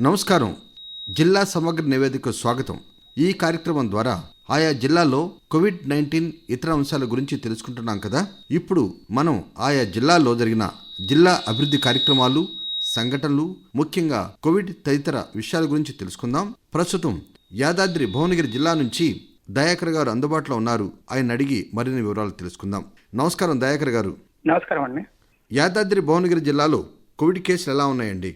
నమస్కారం. జిల్లా సమగ్ర నివేదిక స్వాగతం. ఈ కార్యక్రమం ద్వారా ఆయా జిల్లాల్లో కోవిడ్-19 ఇతర అంశాల గురించి తెలుసుకుంటున్నాం కదా. ఇప్పుడు మనం ఆయా జిల్లాల్లో జరిగిన జిల్లా అభివృద్ధి కార్యక్రమాలు, సంఘటనలు, ముఖ్యంగా కోవిడ్ తదితర విషయాల గురించి తెలుసుకుందాం. ప్రస్తుతం యాదాద్రి భువనగిరి జిల్లా నుంచి దయాకర్ గారు అందుబాటులో ఉన్నారు. ఆయన అడిగి మరిన్ని వివరాలు తెలుసుకుందాం. నమస్కారం దయాకర్ గారు. నమస్కారం అండి. యాదాద్రి భువనగిరి జిల్లాలో కోవిడ్ కేసులు ఎలా ఉన్నాయండి?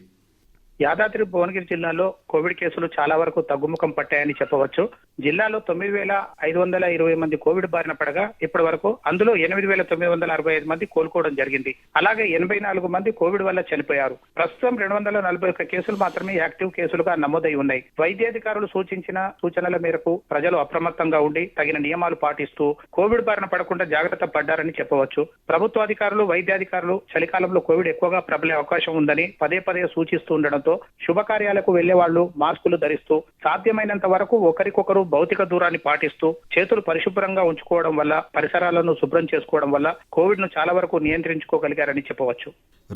యాదాద్రి భువనగిరి జిల్లాలో కోవిడ్ కేసులు చాలా వరకు తగ్గుముఖం పట్టాయని చెప్పవచ్చు. జిల్లాలో 9,520 మంది కోవిడ్ బారిన పడగా ఇప్పటి వరకు అందులో 8,965 మంది కోలుకోవడం జరిగింది. అలాగే 84 మంది కోవిడ్ వల్ల చనిపోయారు. ప్రస్తుతం 241 కేసులు మాత్రమే యాక్టివ్ కేసులుగా నమోదై ఉన్నాయి. వైద్యాధికారులు సూచించిన సూచనల మేరకు ప్రజలు అప్రమత్తంగా ఉండి తగిన నియమాలు పాటిస్తూ కోవిడ్ బారిన పడకుండా జాగ్రత్త పడ్డారని చెప్పవచ్చు. ప్రభుత్వ అధికారులు, వైద్యాధికారులు చలికాలంలో కోవిడ్ ఎక్కువగా ప్రబలే అవకాశం ఉందని పదే పదే సూచిస్తూ ఉండడంతో శుభకార్యాలకు వెళ్లే వాళ్లు మాస్కులు ధరిస్తూ సాధ్యమైనంత వరకు ఒకరికొకరు భౌతిక దూరాన్ని పాటిస్తూ చేతులు పరిశుభ్రంగా ఉంచుకోవడం వల్ల, పరిసరాలను శుభ్రం చేసుకోవడం వల్ల కోవిడ్ ను చాలా వరకు నియంత్రించుకోగలిగారని చెప్పవచ్చు.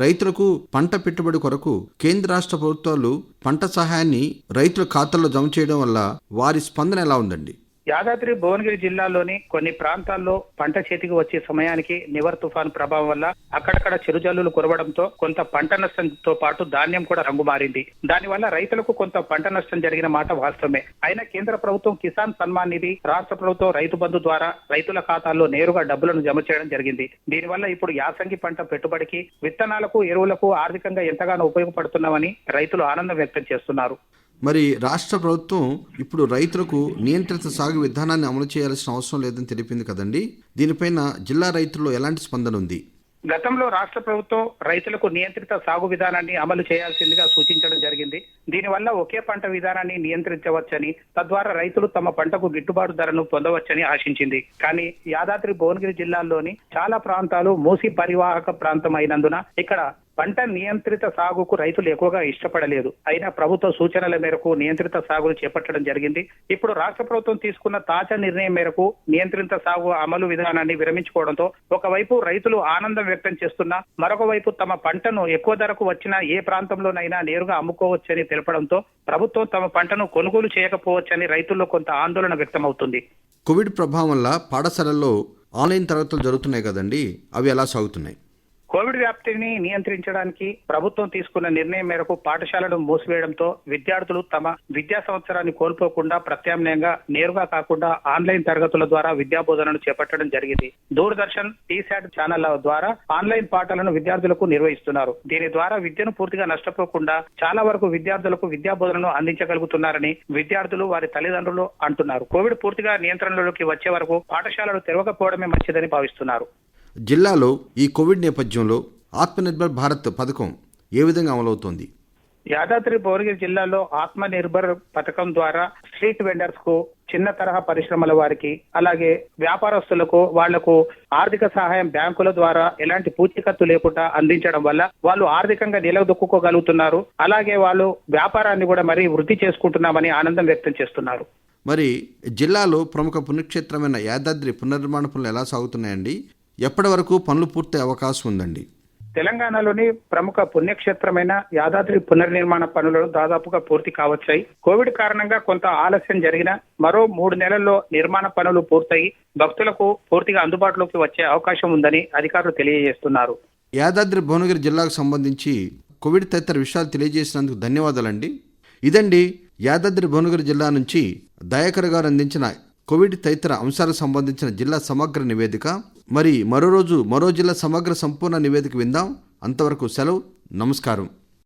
రైతులకు పంట పెట్టుబడి కొరకు కేంద్ర రాష్ట్ర ప్రభుత్వాలు పంట సహాయాన్ని రైతుల ఖాతాల్లో జమ చేయడం వల్ల వారి స్పందన ఎలా ఉందండి? యాదాద్రి భువనగిరి జిల్లాలోని కొన్ని ప్రాంతాల్లో పంట చేతికి వచ్చే సమయానికి నివర్ తుఫాను ప్రభావం వల్ల అక్కడక్కడ చిరుజల్లులు కురవడంతో కొంత పంట నష్టంతో పాటు ధాన్యం కూడా రంగు మారింది. దానివల్ల రైతులకు కొంత పంట నష్టం జరిగిన మాట వాస్తవమే. అయినా కేంద్ర ప్రభుత్వం కిసాన్ సన్మాన్ నిధి, రాష్ట్ర ప్రభుత్వం రైతు బంధు ద్వారా రైతుల ఖాతాల్లో నేరుగా డబ్బులను జమ చేయడం జరిగింది. దీనివల్ల ఇప్పుడు యాసంగి పంట పెట్టుబడికి, విత్తనాలకు, ఎరువులకు ఆర్థికంగా ఎంతగానో ఉపయోగపడుతున్నామని రైతులు ఆనందం వ్యక్తం చేస్తున్నారు. మరి రాష్ట్ర ప్రభుత్వం ఇప్పుడు రైతులకు నియంత్రిత సాగు విధానాన్ని అమలు చేయాల్సిన అవసరం లేదని తెలిపింది కదండి. దీనిపైన జిల్లా రైతుల్లో ఎలాంటి స్పందన ఉంది? గతంలో రాష్ట్ర ప్రభుత్వం రైతులకు నియంత్రిత సాగు విధానాన్ని అమలు చేయాల్సిందిగా సూచించడం జరిగింది. దీనివల్ల ఒకే పంట విధానాన్ని నియంత్రించవచ్చని, తద్వారా రైతులు తమ పంటకు గిట్టుబాటు ధరను పొందవచ్చని ఆశించింది. కానీ యాదాద్రి భువనగిరి జిల్లాలోని చాలా ప్రాంతాలు మూసీ పరివాహక ప్రాంతం అయినందున ఇక్కడ పంట నియంత్రిత సాగుకు రైతులు ఎక్కువగా ఇష్టపడలేదు. అయినా ప్రభుత్వ సూచనల మేరకు నియంత్రిత సాగును చేపట్టడం జరిగింది. ఇప్పుడు రాష్ట్ర ప్రభుత్వం తీసుకున్న తాజా నిర్ణయం మేరకు నియంత్రిత సాగు అమలు విధానాన్ని విరమించుకోవడంతో ఒకవైపు రైతులు ఆనందం వ్యక్తం చేస్తున్నా, మరొక వైపు తమ పంటను ఎక్కువ ధరకు వచ్చిన ఏ ప్రాంతంలోనైనా నేరుగా అమ్ముకోవచ్చని తెలపడంతో ప్రభుత్వం తమ పంటను కొనుగోలు చేయకపోవచ్చని రైతుల్లో కొంత ఆందోళన వ్యక్తమవుతుంది. కోవిడ్ ప్రభావం వల్ల పాఠశాలల్లో ఆన్లైన్ తరగతులు జరుగుతున్నాయి కదండి, అవి ఎలా సాగుతున్నాయి? కోవిడ్ వ్యాప్తిని నియంత్రించడానికి ప్రభుత్వం తీసుకున్న నిర్ణయం మేరకు పాఠశాలను మూసివేయడంతో విద్యార్థులు తమ విద్యా సంవత్సరాన్ని కోల్పోకుండా ప్రత్యామ్నాయంగా నేరుగా కాకుండా ఆన్లైన్ తరగతుల ద్వారా విద్యా బోధనను చేపట్టడం జరిగింది. దూరదర్శన్, టీశాట్ ఛానళ్ల ద్వారా ఆన్లైన్ పాఠాలను విద్యార్థులకు నిర్వహిస్తున్నారు. దీని ద్వారా విద్యను పూర్తిగా నష్టపోకుండా చాలా వరకు విద్యార్థులకు విద్యా బోధనను అందించగలుగుతున్నారని విద్యార్థులు, వారి తల్లిదండ్రులు అంటున్నారు. కోవిడ్ పూర్తిగా నియంత్రణలోకి వచ్చే వరకు పాఠశాలలు తెరవకపోవడమే మంచిదని భావిస్తున్నారు. జిల్లాలో ఈ కోవిడ్ నేపథ్యంలో ఆత్మనిర్భర్ భారత్ పథకం ఏ విధంగా అమలవుతోంది? యాదాద్రి భువనగిరి జిల్లాలో ఆత్మ నిర్భర్ పథకం ద్వారా స్ట్రీట్ వెండర్స్ కు, చిన్న తరహా పరిశ్రమల వారికి, అలాగే వ్యాపారస్తులకు వాళ్లకు ఆర్థిక సహాయం బ్యాంకుల ద్వారా ఎలాంటి పూచీకత్తు లేకుండా అందించడం వల్ల వాళ్ళు ఆర్థికంగా నిలదొక్కుకోగలుగుతున్నారు. అలాగే వాళ్ళు వ్యాపారాన్ని కూడా మరీ వృద్ధి చేసుకుంటున్నామని ఆనందం వ్యక్తం చేస్తున్నారు. మరి జిల్లాలో ప్రముఖ పుణ్యక్షేత్రమైన యాదాద్రి పునర్నిర్మాణ పనులు ఎలా సాగుతున్నాయండి? ఎప్పటి వరకు పనులు పూర్తి అవకాశం ఉందండి? తెలంగాణలోని ప్రముఖ పుణ్యక్షేత్రమైన యాదాద్రి పునర్నిర్మాణ పనులు దాదాపుగా పూర్తి కావచ్చాయి. కోవిడ్ కారణంగా కొంత ఆలస్యం జరిగిన మరో 3 నెలల్లో నిర్మాణ పనులు పూర్తయి భక్తులకు పూర్తిగా అందుబాటులోకి వచ్చే అవకాశం ఉందని అధికారులు తెలియజేస్తున్నారు. యాదాద్రి భువనగిరి జిల్లాకు సంబంధించి కోవిడ్ తదితర విషయాలు తెలియజేసినందుకు ధన్యవాదాలండి. ఇదండి యాదాద్రి భువనగిరి జిల్లా నుంచి దయాకర్ గారు అందించిన కోవిడ్ తదితర అంశాలకు సంబంధించిన జిల్లా సమగ్ర నివేదిక. మరి మరో రోజు మరో జిల్లా సమగ్ర సంపూర్ణ నివేదిక విందాం. అంతవరకు సెలవు. నమస్కారం.